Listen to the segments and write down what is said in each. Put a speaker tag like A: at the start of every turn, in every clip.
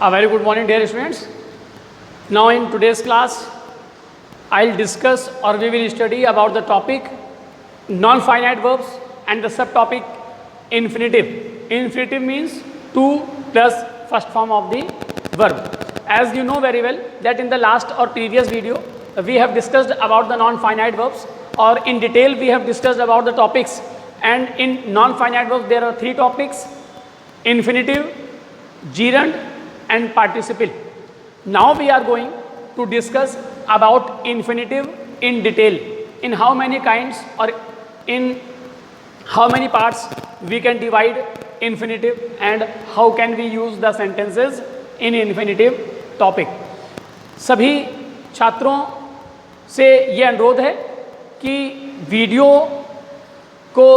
A: A very good morning, dear students. Now in today's class, I'll discuss or we will study about the topic non-finite verbs and the subtopic infinitive. Infinitive means to plus first form of the verb. As you know very well that in the last or previous video, we have discussed about the non-finite verbs, or in detail we have discussed about the topics. And in non-finite verbs there are three topics: infinitive, gerund and participle. Now we are going to discuss about infinitive in detail, in how many kinds or in how many parts we can divide infinitive and how can we use the sentences in infinitive topic. सभी छात्रों से ये अनुरोध है कि video को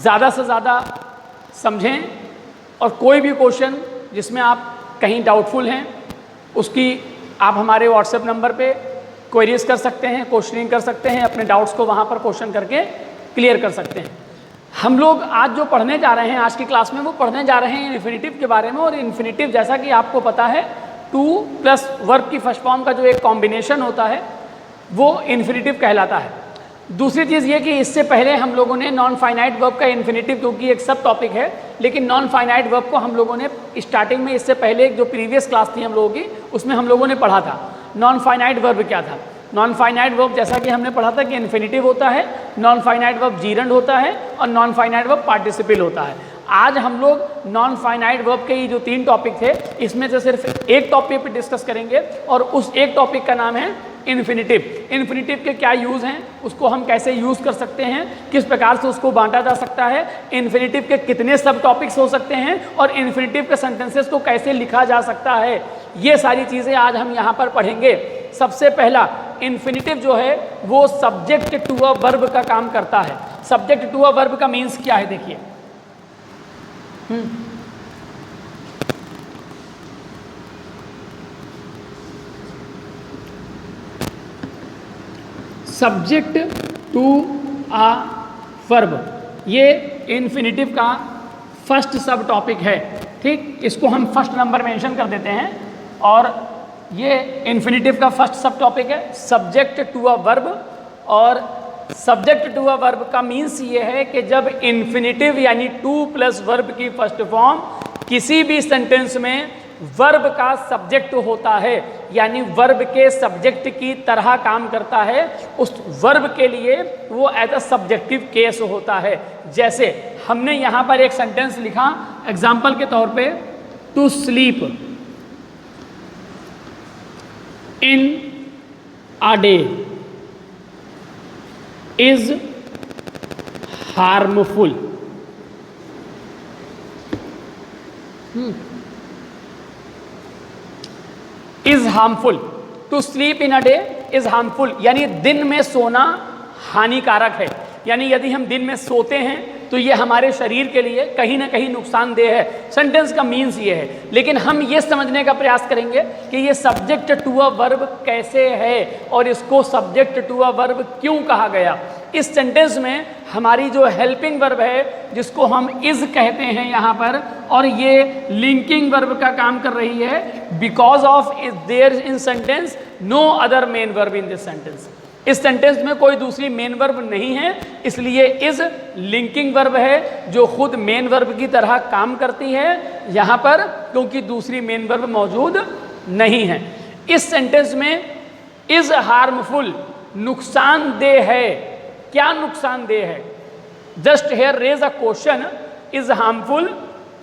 A: ज़्यादा से ज़्यादा समझें और कोई भी क्वेश्चन जिसमें आप कहीं डाउटफुल हैं उसकी आप हमारे व्हाट्सएप नंबर पे क्वेरीज कर सकते हैं, क्वेश्चनिंग कर सकते हैं, अपने डाउट्स को वहाँ पर क्वेश्चन करके क्लियर कर सकते हैं. हम लोग आज जो पढ़ने जा रहे हैं आज की क्लास में, वो पढ़ने जा रहे हैं इन्फिनिटिव के बारे में. और इन्फिनिटिव जैसा कि आपको पता है, टू प्लस वर्ब की फर्स्ट फॉर्म का जो एक कॉम्बिनेशन होता है वो इन्फिनिटिव कहलाता है. दूसरी चीज़ ये कि इससे पहले हम लोगों ने नॉन फाइनाइट वर्ब का इन्फिनिटिव, क्योंकि एक सब टॉपिक है, लेकिन नॉन फाइनाइट वर्ब को हम लोगों ने स्टार्टिंग में इससे पहले एक जो प्रीवियस क्लास थी हम लोगों की, उसमें हम लोगों ने पढ़ा था नॉन फाइनाइट वर्ब क्या था. नॉन फाइनाइट वर्ब जैसा कि हमने पढ़ा था कि इन्फिनिटिव होता है, नॉन फाइनाइट वर्ब जीरंड होता है और नॉन फाइनाइट वर्ब पार्टिसिपल होता है. आज हम लोग नॉन फाइनाइट वर्ब के ये जो तीन टॉपिक थे इसमें से सिर्फ एक टॉपिक पे डिस्कस करेंगे और उस एक टॉपिक का नाम है इन्फिनिटिव. इन्फिनिटिव के क्या यूज़ हैं, उसको हम कैसे यूज़ कर सकते हैं, किस प्रकार से उसको बांटा जा सकता है, इन्फिनिटिव के कितने सब टॉपिक्स हो सकते हैं और इन्फिनिटिव के सेंटेंसेस को कैसे लिखा जा सकता है, ये सारी चीज़ें आज हम यहाँ पर पढ़ेंगे. सबसे पहला, इन्फिनिटिव जो है वो सब्जेक्ट टू अ वर्ब का काम करता है. सब्जेक्ट टू अ वर्ब का मीन्स क्या है, देखिए. सब्जेक्ट टू अ वर्ब, ये इन्फिनिटिव का फर्स्ट सब टॉपिक है. ठीक, इसको हम फर्स्ट नंबर मेंशन कर देते हैं. और ये इन्फिनिटिव का फर्स्ट सब टॉपिक है, सब्जेक्ट टू अ वर्ब. और सब्जेक्ट टू अ वर्ब का मीन्स ये है कि जब इन्फिनिटिव यानी टू प्लस वर्ब की फर्स्ट फॉर्म किसी भी सेंटेंस में वर्ब का सब्जेक्ट होता है, यानी वर्ब के सब्जेक्ट की तरह काम करता है, उस वर्ब के लिए वो एज अ सब्जेक्टिव केस होता है. जैसे हमने यहाँ पर एक सेंटेंस लिखा एग्जाम्पल के तौर पे, to sleep in a day is harmful. Is harmful. To sleep in a day is harmful, यानी दिन में सोना हानिकारक है. यानी यदि हम दिन में सोते हैं तो ये हमारे शरीर के लिए कहीं ना कहीं नुकसानदेह है. सेंटेंस का मीन्स ये है, लेकिन हम ये समझने का प्रयास करेंगे कि ये सब्जेक्ट टू अ वर्ब कैसे है और इसको सब्जेक्ट टू अ वर्ब क्यों कहा गया. इस सेंटेंस में हमारी जो हेल्पिंग वर्ब है जिसको हम इज कहते हैं यहाँ पर, और ये लिंकिंग वर्ब का काम कर रही है. Because of is there in sentence no other main verb in this sentence. इस सेंटेंस में कोई दूसरी मेन वर्ब नहीं है, इसलिए इज लिंकिंग वर्ब है जो खुद मेन वर्ब की तरह काम करती है यहाँ पर, क्योंकि दूसरी मेन वर्ब मौजूद नहीं है. इस सेंटेंस में इज हार्मफुल, नुकसानदेह है. क्या नुकसानदेह है? Just here raise a question, is harmful,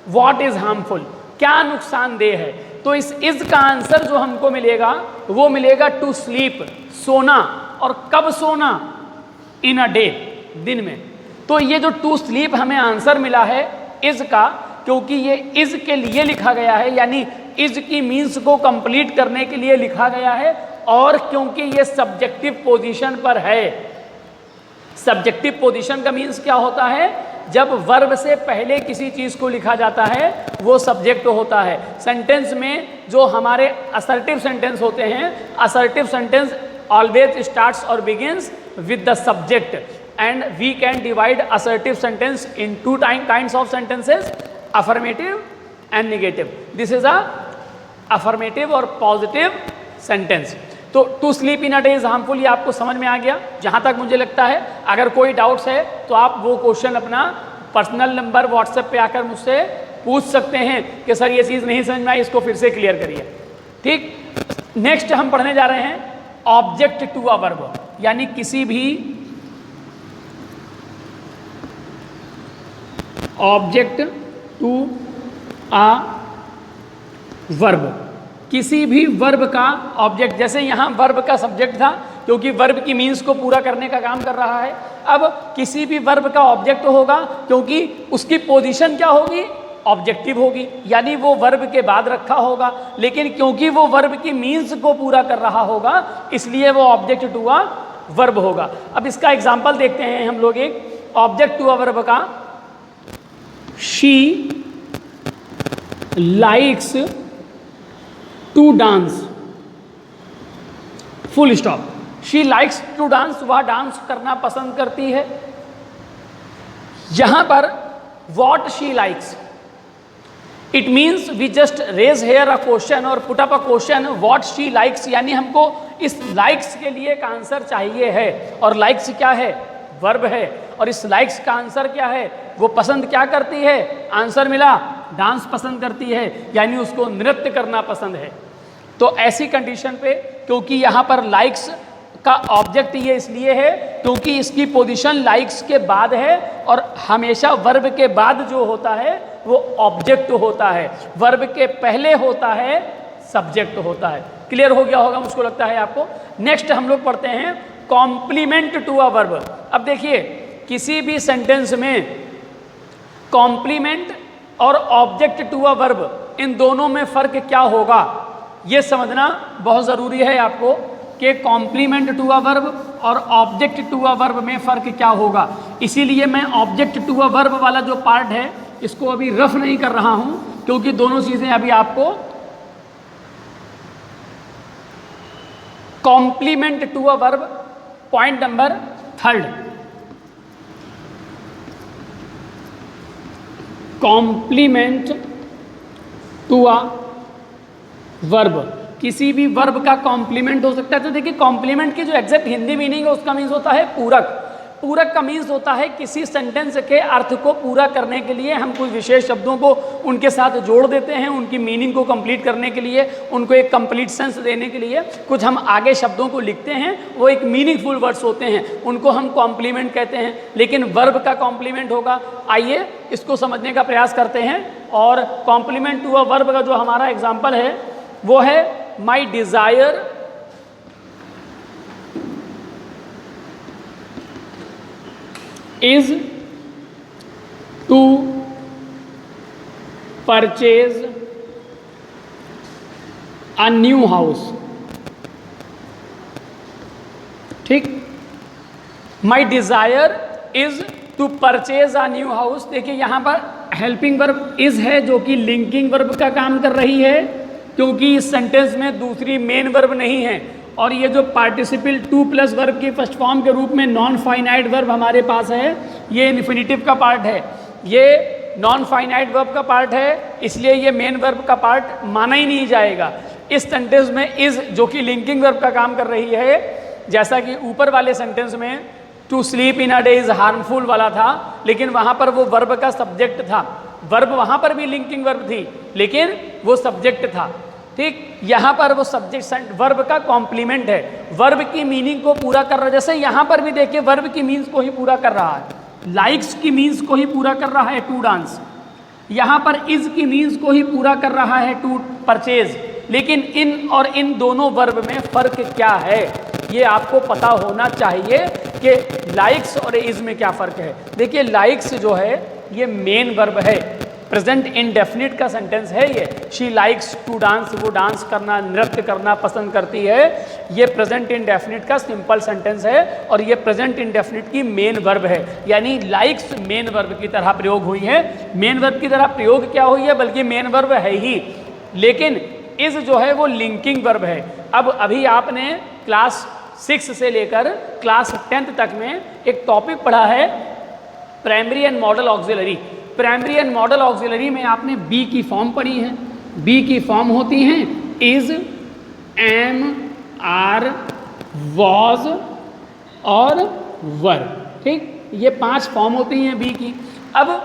A: what is harmful, क्या नुकसानदेह है. तो इस इज का आंसर जो हमको मिलेगा वो मिलेगा टू स्लीप, सोना. और कब सोना? इन अ डे, दिन में. तो ये जो टू स्लीप हमें आंसर मिला है इज का, क्योंकि ये इज के लिए लिखा गया है, यानी इज की मीन्स को कंप्लीट करने के लिए लिखा गया है, और क्योंकि ये सब्जेक्टिव पोजीशन पर है. सब्जेक्टिव पोजीशन का मीन्स क्या होता है? जब वर्ब से पहले किसी चीज़ को लिखा जाता है वो सब्जेक्ट होता है. सेंटेंस में जो हमारे असर्टिव सेंटेंस होते हैं, assertive sentence always starts or begins with the subject, and we can divide assertive sentence in two kinds of sentences, affirmative and negative. This is a affirmative और positive sentence. तो to sleep in a day is harmful, ये आपको समझ में आ गया जहाँ तक मुझे लगता है। अगर कोई डाउट्स है तो आप वो क्वेश्चन अपना पर्सनल नंबर व्हाट्सएप पे आकर मुझसे पूछ सकते हैं कि सर ये चीज़ नहीं समझ में आई, इसको फिर से क्लियर करिए। ठीक, नेक्स्ट हम पढ़ने जा रहे हैं ऑब्जेक्ट टू अ वर्ब, यानी किसी भी ऑब्जेक्ट टू अ वर्ब, किसी भी वर्ब का ऑब्जेक्ट। जैसे यहाँ वर्ब का सब्जेक्ट था, क्योंकि वर्ब की मीन्स को पूरा करने का काम कर रहा है। अब किसी भी वर्ब का ऑब्जेक्ट होगा, क्योंकि उसकी पोजीशन क्या होगी, ऑब्जेक्टिव होगी, यानी वो वर्ब के बाद रखा होगा। लेकिन क्योंकि वो वर्ब की मीन्स को पूरा कर रहा होगा, इसलिए वो ऑब्जेक्ट टू अ वर्ब होगा। अब इसका एग्जाम्पल देखते हैं हम लोग एक ऑब्जेक्ट टू अ वर्ब का। She likes to dance, full stop. She likes to dance, वह डांस करना पसंद करती है। यहां पर what she likes, it means we just raise here a question और put up a question what she likes, यानी हमको इस लाइक्स के लिए एक आंसर चाहिए है। और लाइक्स क्या है, वर्ब है। और इस लाइक्स का आंसर क्या है, वो पसंद क्या करती है, आंसर मिला डांस पसंद करती है, यानी उसको नृत्य करना पसंद है। तो ऐसी कंडीशन पे, क्योंकि यहाँ पर लाइक्स का ऑब्जेक्ट ये इसलिए है क्योंकि इसकी पोजीशन लाइक्स के बाद है, और हमेशा वर्ब के बाद जो होता है वो ऑब्जेक्ट होता है, वर्ब के पहले होता है सब्जेक्ट होता है। क्लियर हो गया होगा मुझको लगता है आपको। नेक्स्ट हम लोग पढ़ते हैं कॉम्प्लीमेंट टू अ वर्ब। अब देखिए, किसी भी सेंटेंस में कॉम्प्लीमेंट और ऑब्जेक्ट टू अ वर्ब, इन दोनों में फर्क क्या होगा, ये समझना बहुत ज़रूरी है आपको कि कॉम्प्लीमेंट टू अ वर्ब और ऑब्जेक्ट टू अ वर्ब में फ़र्क क्या होगा। इसीलिए मैं ऑब्जेक्ट टू अ वर्ब वाला जो पार्ट है इसको अभी रफ नहीं कर रहा हूं, क्योंकि दोनों चीज़ें अभी आपको complement to a verb, point number 3, complement to a verb, किसी भी वर्ब का कॉम्प्लीमेंट हो सकता है। तो देखिए, कॉम्प्लीमेंट की जो एग्जैक्ट हिंदी मीनिंग है उसका मीन्स होता है पूरक। पूरक का मीन्स होता है किसी सेंटेंस के अर्थ को पूरा करने के लिए हम कुछ विशेष शब्दों को उनके साथ जोड़ देते हैं, उनकी मीनिंग को कंप्लीट करने के लिए, उनको एक कंप्लीट सेंस देने के लिए कुछ हम आगे शब्दों को लिखते हैं, वो एक मीनिंगफुल वर्ड्स होते हैं, उनको हम कॉम्प्लीमेंट कहते हैं। लेकिन वर्ब का कॉम्प्लीमेंट होगा, आइए इसको समझने का प्रयास करते हैं। और कॉम्प्लीमेंट टू अ वर्ब का जो हमारा एग्जाम्पल है वो है my desire is to purchase a new house। ठीक, my desire is to purchase a new house. देखिए यहाँ पर हेल्पिंग वर्ब इज है जो कि लिंकिंग वर्ब का काम कर रही है, क्योंकि इस सेंटेंस में दूसरी मेन वर्ब नहीं है। और ये जो पार्टिसिपल टू प्लस वर्ब की फर्स्ट फॉर्म के रूप में नॉन फाइनाइट वर्ब हमारे पास है, ये इन्फिनिटिव का पार्ट है, ये नॉन फाइनाइट वर्ब का पार्ट है, इसलिए ये मेन वर्ब का पार्ट माना ही नहीं जाएगा। इस सेंटेंस में इज जो कि लिंकिंग वर्ब का काम कर रही है, जैसा कि ऊपर वाले सेंटेंस में to sleep in a day is harmful वाला था, लेकिन वहाँ पर वो वर्ब का सब्जेक्ट था। वर्ब वहाँ पर भी लिंकिंग वर्ब थी, लेकिन वो सब्जेक्ट था। ठीक, यहाँ पर वो सब्जेक्ट वर्ब का कॉम्प्लीमेंट है, वर्ब की मीनिंग को पूरा कर रहा है। जैसे यहाँ पर भी देखिए वर्ब की मीन्स को ही पूरा कर रहा है, लाइक्स की मीन्स को ही पूरा कर रहा है टू डांस, यहाँ पर इज की मीन्स को ही पूरा कर रहा है टू परचेज। लेकिन इन और इन दोनों वर्ब में फ़र्क क्या है, ये आपको पता होना चाहिए कि लाइक्स और इज में क्या फ़र्क है। देखिए, लाइक्स जो है ये मेन वर्ब है, प्रेजेंट इंडेफिनिट का सेंटेंस है ये। शी लाइक्स टू डांस, वो डांस करना, नृत्य करना पसंद करती है, ये प्रेजेंट इंडेफिनिट का सिंपल सेंटेंस है, और ये प्रेजेंट इंडेफिनिट की मेन वर्ब है। यानी लाइक्स मेन वर्ब की तरह प्रयोग हुई है। मेन वर्ब की तरह प्रयोग क्या हुई है, बल्कि मेन वर्ब है ही, लेकिन इज जो है वो लिंकिंग वर्ब है। अब अभी आपने क्लास 6 से लेकर क्लास 10th तक में एक टॉपिक पढ़ा है primary and model auxiliary. Primary and model auxiliary में आपने बी की फॉर्म पढ़ी है। बी की फॉर्म होती हैं इज, एम, आर, वॉज और वर। ठीक, ये 5 फॉर्म होती हैं बी की। अब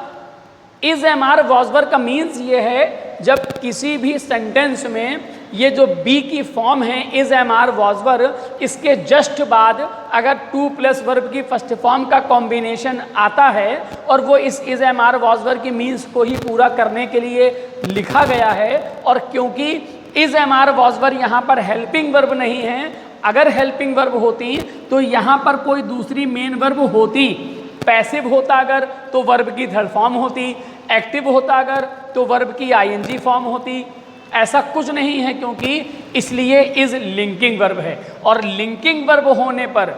A: इज, एम, आर, वॉज, वर का मीन्स ये है जब किसी भी सेंटेंस में ये जो बी की फॉर्म है इज, एम, आर, वॉज, वर, इसके जस्ट बाद अगर टू प्लस वर्ब की फर्स्ट फॉर्म का कॉम्बिनेशन आता है और वो इस इज, एम, आर, वॉज, वर की मीन्स को ही पूरा करने के लिए लिखा गया है, और क्योंकि इज, एम, आर, वॉज, वर यहाँ पर हेल्पिंग वर्ब नहीं है, अगर हेल्पिंग वर्ब होती तो यहाँ पर कोई दूसरी मेन वर्ब होती। पैसिव होता अगर तो वर्ब की थर्ड फॉर्म होती, एक्टिव होता अगर तो वर्ब की आईएनजी फॉर्म होती। ऐसा कुछ नहीं है, क्योंकि इसलिए इज लिंकिंग वर्ब है, और लिंकिंग वर्ब होने पर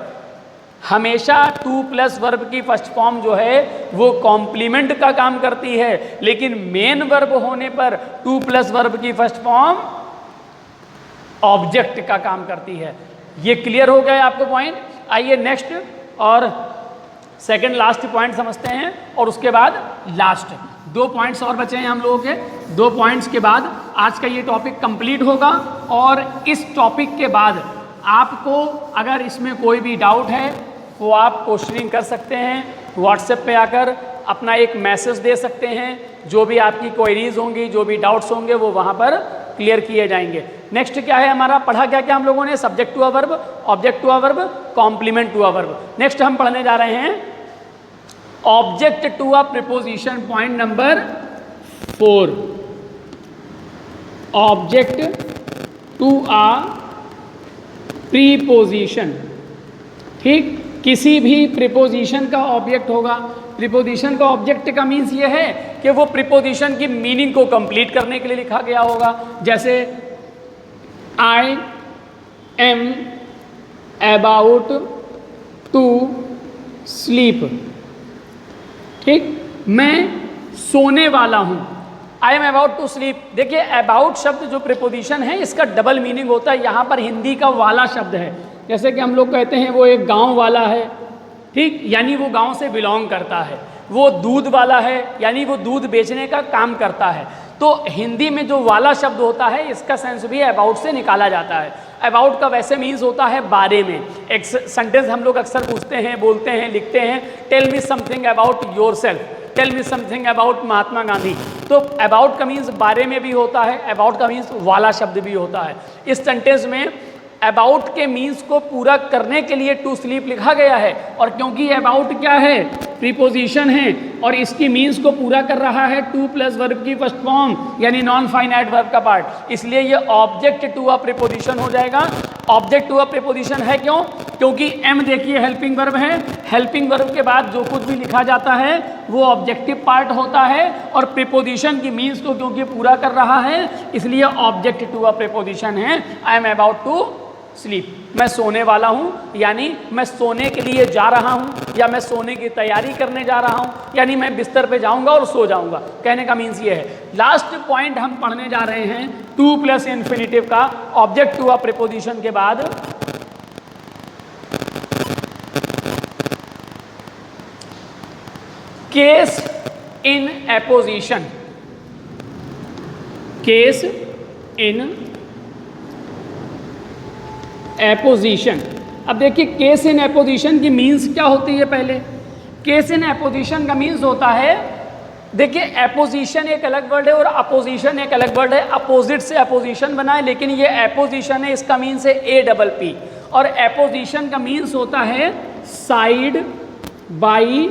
A: हमेशा टू प्लस वर्ब की फर्स्ट फॉर्म जो है वो कॉम्प्लीमेंट का काम करती है, लेकिन मेन वर्ब होने पर टू प्लस वर्ब की फर्स्ट फॉर्म ऑब्जेक्ट का काम करती है। ये क्लियर हो गया आपको पॉइंट? आइए नेक्स्ट और सेकंड लास्ट पॉइंट समझते हैं, और उसके बाद लास्ट 2 पॉइंट्स और बचे हैं हम लोगों के। 2 पॉइंट्स के बाद आज का ये टॉपिक कंप्लीट होगा, और इस टॉपिक के बाद आपको अगर इसमें कोई भी डाउट है वो आप क्वेश्चनिंग कर सकते हैं, व्हाट्सएप पे आकर अपना एक मैसेज दे सकते हैं। जो भी आपकी क्वेरीज होंगी, जो भी डाउट्स होंगे वो वहाँ पर क्लियर किए जाएंगे। नेक्स्ट क्या है हमारा, पढ़ा क्या क्या हम लोगों ने? Subject to a verb, object to a verb, complement to a verb. Next हम पढ़ने जा रहे हैं object to a preposition, point number 4। Object to a preposition. ठीक, किसी भी प्रीपोजिशन का ऑब्जेक्ट होगा। प्रीपोजिशन का ऑब्जेक्ट का मीन्स ये है कि वो प्रीपोजिशन की मीनिंग को कंप्लीट करने के लिए लिखा गया होगा। जैसे I am about to sleep. ठीक, मैं सोने वाला हूं। I am about to sleep. देखिए अबाउट शब्द जो प्रीपोजिशन है इसका डबल मीनिंग होता है। यहाँ पर हिंदी का वाला शब्द है, जैसे कि हम लोग कहते हैं वो एक गांव वाला है। ठीक, यानी वो गांव से बिलोंग करता है। वो दूध वाला है, यानी वो दूध बेचने का काम करता है। तो हिंदी में जो वाला शब्द होता है इसका सेंस भी अबाउट से निकाला जाता है। अबाउट का वैसे मीन्स होता है बारे में। एक सेंटेंस हम लोग अक्सर पूछते हैं, बोलते हैं, लिखते हैं, tell me something about yourself, tell me something about Mahatma Gandhi. तो अबाउट का मीन्स बारे में भी होता है, अबाउट का मीन्स वाला शब्द भी होता है। इस सेंटेंस में अबाउट के मीन्स को पूरा करने के लिए टू स्लीप लिखा गया है, और क्योंकि अबाउट क्या है, प्रीपोजिशन है, और इसकी मीन्स को पूरा कर रहा है टू प्लस वर्ब की फर्स्ट फॉर्म यानी नॉन फाइनाइट वर्ब का पार्ट, इसलिए ये ऑब्जेक्ट टू अ प्रीपोजिशन हो जाएगा। ऑब्जेक्ट टू अ प्रीपोजिशन है क्यों? क्योंकि एम देखिए हेल्पिंग वर्ब है, हेल्पिंग वर्ब के बाद जो कुछ भी लिखा जाता है वो ऑब्जेक्टिव पार्ट होता है, और प्रीपोजिशन की मीन्स को क्योंकि पूरा कर रहा है इसलिए ऑब्जेक्ट टू अ प्रीपोजिशन है। I am about to sleep, मैं सोने वाला हूँ, यानी मैं सोने के लिए जा रहा हूँ, या मैं सोने की तैयारी करने जा रहा हूँ, यानी मैं बिस्तर पे जाऊँगा और सो जाऊँगा। कहने का मीन्स ये है। लास्ट पॉइंट हम पढ़ने जा रहे हैं टू प्लस इन्फिनिटिव का ऑब्जेक्ट टू अ प्रीपोजिशन के बाद case in apposition. Case in apposition. अब देखिए केस इन एपोजिशन की मीन्स क्या होती है। पहले केस इन एपोजिशन का मीन्स होता है, देखिए एपोजिशन एक अलग वर्ड है और अपोजिशन एक अलग वर्ड है। अपोजिट से अपोजिशन बना है, लेकिन ये एपोजिशन है, इसका मीन्स है APP, और एपोजिशन का मीन्स होता है साइड बाई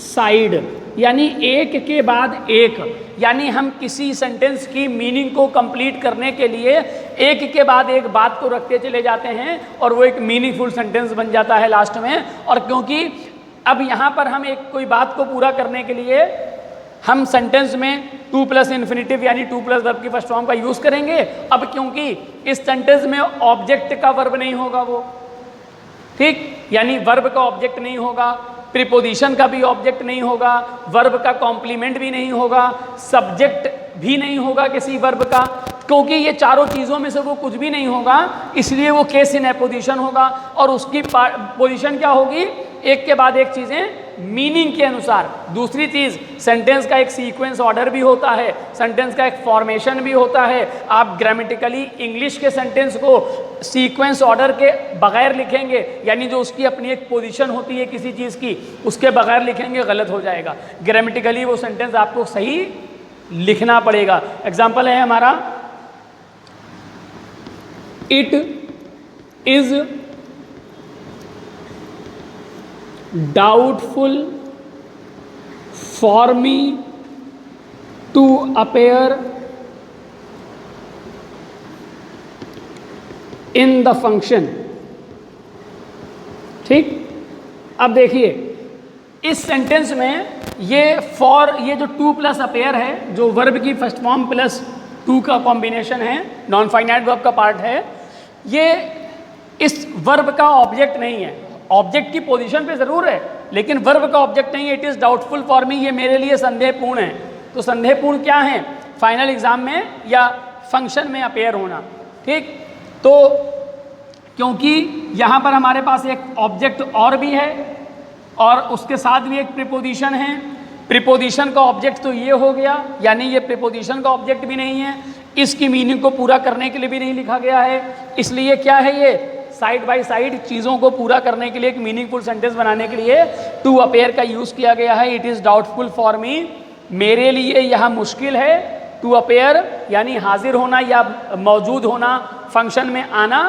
A: साइड, यानी एक के बाद एक। यानी हम किसी सेंटेंस की मीनिंग को कंप्लीट करने के लिए एक के बाद एक बात को रखते चले जाते हैं और वो एक मीनिंगफुल सेंटेंस बन जाता है लास्ट में। और क्योंकि अब यहाँ पर हम एक कोई बात को पूरा करने के लिए हम सेंटेंस में टू प्लस इन्फिनिटिव यानी टू प्लस वर्ब की फर्स्ट फॉर्म का यूज़ करेंगे। अब क्योंकि इस सेंटेंस में ऑब्जेक्ट का वर्ब नहीं होगा वो, ठीक, यानी वर्ब का ऑब्जेक्ट नहीं होगा, प्रीपोजिशन का भी ऑब्जेक्ट नहीं होगा, वर्ब का कॉम्प्लीमेंट भी नहीं होगा, सब्जेक्ट भी नहीं होगा किसी वर्ब का, क्योंकि ये चारों चीज़ों में से वो कुछ भी नहीं होगा, इसलिए वो केस इन एपोजिशन होगा। और उसकी पोजीशन क्या होगी? एक के बाद एक चीज़ें मीनिंग के अनुसार। दूसरी चीज़, सेंटेंस का एक सीक्वेंस ऑर्डर भी होता है, सेंटेंस का एक फॉर्मेशन भी होता है। आप ग्रामेटिकली इंग्लिश के सेंटेंस को सीक्वेंस ऑर्डर के बगैर लिखेंगे, यानी जो उसकी अपनी एक पोजीशन होती है किसी चीज़ की, उसके बगैर लिखेंगे गलत हो जाएगा। ग्रामेटिकली वो सेंटेंस आपको सही लिखना पड़ेगा। एग्जाम्पल है हमारा, it is doubtful for me to appear in the function. ठीक, अब देखिए इस सेंटेंस में ये फॉर, ये जो टू प्लस अपेयर है, जो वर्ब की फर्स्ट फॉर्म प्लस टू का कॉम्बिनेशन है, नॉन फाइनाइट वर्ब का पार्ट है, ये इस वर्ब का ऑब्जेक्ट नहीं है। ऑब्जेक्ट की पोजीशन पे ज़रूर है, लेकिन वर्ब का ऑब्जेक्ट नहीं है। इट इज़ डाउटफुल फॉर मी, ये मेरे लिए संदेहपूर्ण है। तो संदेहपूर्ण क्या है? फाइनल एग्जाम में या फंक्शन में अपेयर होना। ठीक, तो क्योंकि यहाँ पर हमारे पास एक ऑब्जेक्ट और भी है और उसके साथ भी एक प्रीपोजिशन है। प्रीपोजिशन का ऑब्जेक्ट तो ये हो गया, यानी ये प्रीपोजिशन का ऑब्जेक्ट भी नहीं है, इसकी मीनिंग को पूरा करने के लिए भी नहीं लिखा गया है। इसलिए क्या है, ये साइड बाय साइड चीज़ों को पूरा करने के लिए, एक मीनिंगफुल सेंटेंस बनाने के लिए टू अपेयर का यूज़ किया गया है। इट इज़ डाउटफुल फॉर मी, मेरे लिए यह मुश्किल है। टू अपेयर यानी हाजिर होना या मौजूद होना, फंक्शन में आना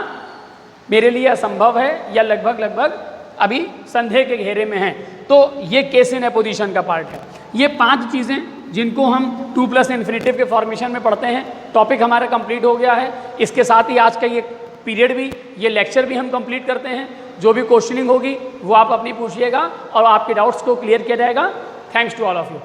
A: मेरे लिए असंभव है या लगभग लगभग अभी संदेह के घेरे में है। तो ये केस इन अपोजिशन का पार्ट है। ये 5 चीज़ें जिनको हम टू प्लस इन्फिनेटिव के फॉर्मेशन में पढ़ते हैं। टॉपिक हमारा कंप्लीट हो गया है। इसके साथ ही आज का ये पीरियड भी, ये लेक्चर भी हम कंप्लीट करते हैं। जो भी क्वेश्चनिंग होगी वो आप अपनी पूछिएगा और आपके डाउट्स को क्लियर किया जाएगा। Thanks to all of you.